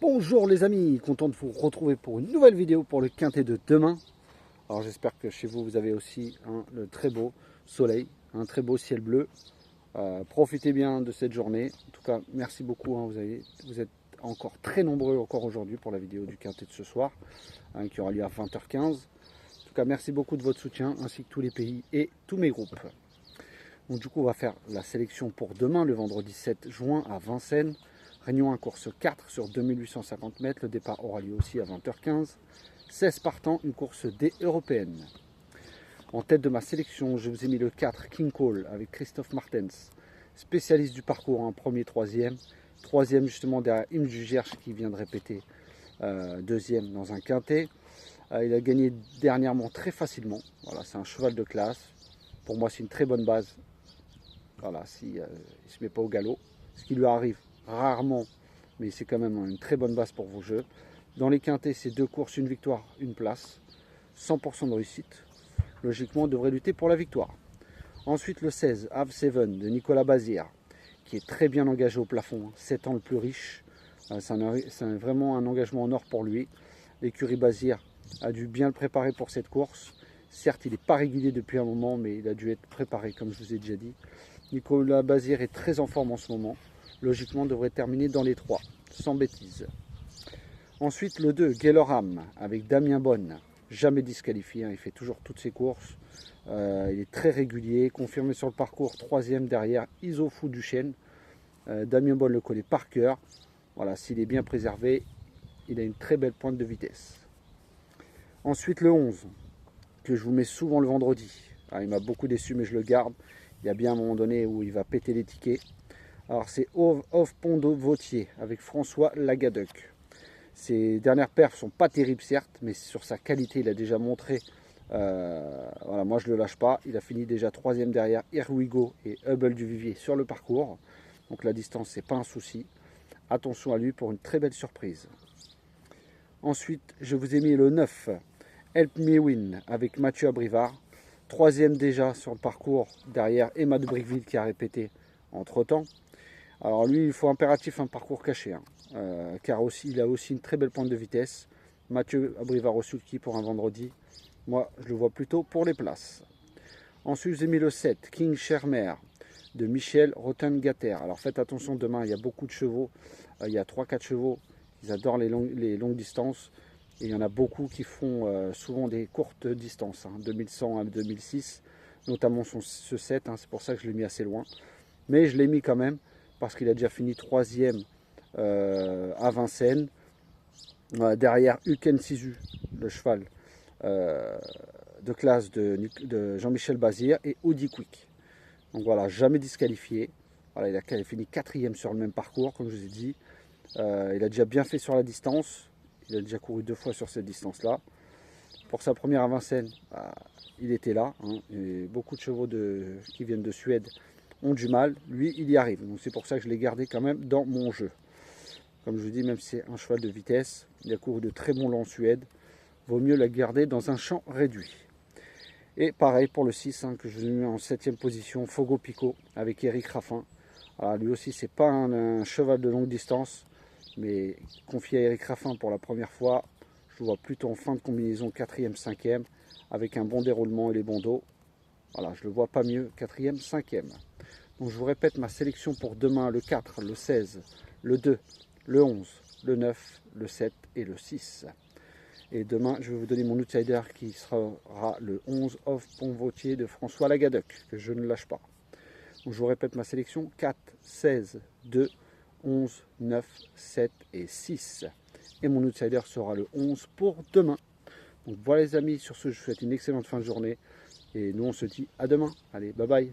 Bonjour les amis, content de vous retrouver pour une nouvelle vidéo pour le quintet de demain. Alors j'espère que chez vous, vous avez aussi le très beau soleil, un très beau ciel bleu. Profitez bien de cette journée. En tout cas, merci beaucoup. Vous êtes encore très nombreux encore aujourd'hui pour la vidéo du quintet de ce soir, qui aura lieu à 20h15. En tout cas, merci beaucoup de votre soutien, ainsi que tous les pays et tous mes groupes. Donc du coup, on va faire la sélection pour demain, le vendredi 7 juin à Vincennes. Réunion 1, course 4 sur 2850 mètres. Le départ aura lieu aussi à 20h15. 16 partants, une course D européenne. En tête de ma sélection, je vous ai mis le 4 King Cole avec Christophe Martens, spécialiste du parcours, un premier, troisième. Troisième justement derrière Im du Gierge qui vient de répéter deuxième dans un quintet. Il a gagné dernièrement très facilement. Voilà, c'est un cheval de classe. Pour moi, c'est une très bonne base. Voilà, s'il ne se met pas au galop, ce qui lui arrive rarement, mais c'est quand même une très bonne base pour vos jeux. Dans les quintets, c'est 2 courses, une victoire, une place, 100% de réussite. Logiquement, on devrait lutter pour la victoire. Ensuite, le 16, Have 7 de Nicolas Bazir, qui est très bien engagé au plafond, 7 ans le plus riche. C'est vraiment un engagement en or pour lui. L'écurie Bazir a dû bien le préparer pour cette course. Certes, il n'est pas régulier depuis un moment, mais il a dû être préparé, comme je vous ai déjà dit. Nicolas Bazir est très en forme en ce moment. Logiquement, devrait terminer dans les 3, sans bêtises. Ensuite, le 2, Gelorham, avec Damien Bonne, jamais disqualifié, il fait toujours toutes ses courses. Il est très régulier, confirmé sur le parcours, 3e derrière Isofou Duchesne. Damien Bonne le connaît par cœur. Voilà, s'il est bien préservé, il a une très belle pointe de vitesse. Ensuite, le 11, que je vous mets souvent le vendredi. Il m'a beaucoup déçu, mais je le garde. Il y a bien un moment donné où il va péter les tickets. Alors c'est Off Pondo Vautier avec François Lagadec. Ses dernières perfs sont pas terribles certes, mais sur sa qualité il a déjà montré. Voilà, moi je le lâche pas. Il a fini déjà 3e derrière Here We Go et Hubble du Vivier sur le parcours. Donc la distance c'est pas un souci. Attention à lui pour une très belle surprise. Ensuite je vous ai mis le 9 Help Me Win avec Mathieu Abrivard. 3e déjà sur le parcours derrière Emma de Bricqueville qui a répété entre temps. Alors lui, il faut impératif un parcours caché, car aussi, il a aussi une très belle pointe de vitesse. Mathieu Abrivard au sulky pour un vendredi. Moi, je le vois plutôt pour les places. Ensuite, j'ai mis le 7, King Shermer, de Michel Rottengatter. Alors faites attention, demain, il y a beaucoup de chevaux. Il y a 3-4 chevaux, ils adorent les longues distances. Et il y en a beaucoup qui font souvent des courtes distances, 2100 à 2006, notamment ce 7, c'est pour ça que je l'ai mis assez loin. Mais je l'ai mis quand même, parce qu'il a déjà fini 3e à Vincennes, derrière Uken Sisu, le cheval de classe de Jean-Michel Bazir, et Audi Quick. Donc voilà, jamais disqualifié. Voilà, il a fini 4e sur le même parcours, comme je vous ai dit. Il a déjà bien fait sur la distance. Il a déjà couru 2 fois sur cette distance-là. Pour sa première à Vincennes, il était là. Et beaucoup de chevaux qui viennent de Suède ont du mal. Lui, il y arrive. Donc c'est pour ça que je l'ai gardé quand même dans mon jeu. Comme je vous dis, même si c'est un cheval de vitesse, il a couru de très bons lots en Suède. Vaut mieux la garder dans un champ réduit. Et pareil pour le 6, que je mets en 7e position, Fogo Pico, avec Eric Raffin. Alors lui aussi, c'est pas un cheval de longue distance, mais confié à Eric Raffin pour la première fois, je le vois plutôt en fin de combinaison, 4e, 5e, avec un bon déroulement et les bons dos. Voilà, je le vois pas mieux, 4e, 5e. Donc je vous répète ma sélection pour demain, le 4, le 16, le 2, le 11, le 9, le 7 et le 6. Et demain, je vais vous donner mon outsider qui sera le 11 Off Pont Vautier de François Lagadec, que je ne lâche pas. Donc je vous répète ma sélection, 4, 16, 2, 11, 9, 7 et 6. Et mon outsider sera le 11 pour demain. Donc voilà les amis, sur ce, je vous souhaite une excellente fin de journée. Et nous, on se dit à demain. Allez, bye bye.